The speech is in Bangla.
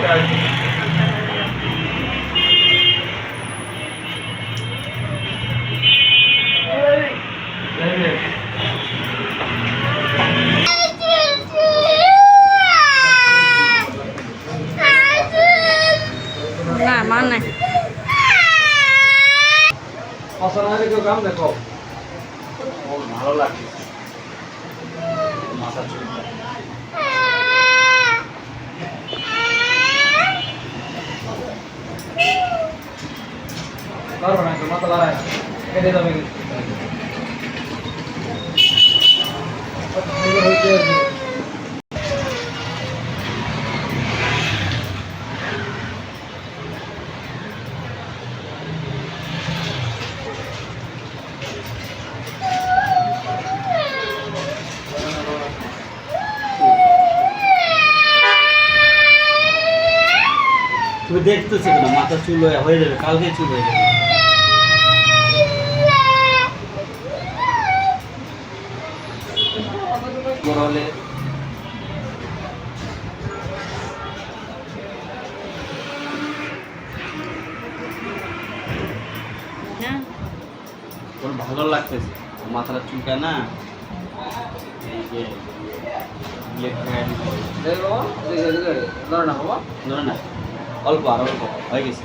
না মা নাই অসনারে কেউ কাম দেখো ভালো লাগছে মাথা চুল পারবো না তো মাথা লড়াই কেটে যাবে তুমি দেখতেছো কেন মাথা চুল হয়ে যাবে কালকে চুল হয়ে যাবে বড় হলে তোর ভালো লাগতেছে মাথাটা চুলকা না এই যে ধরে না অল্প আর অল্প হয়ে গেছে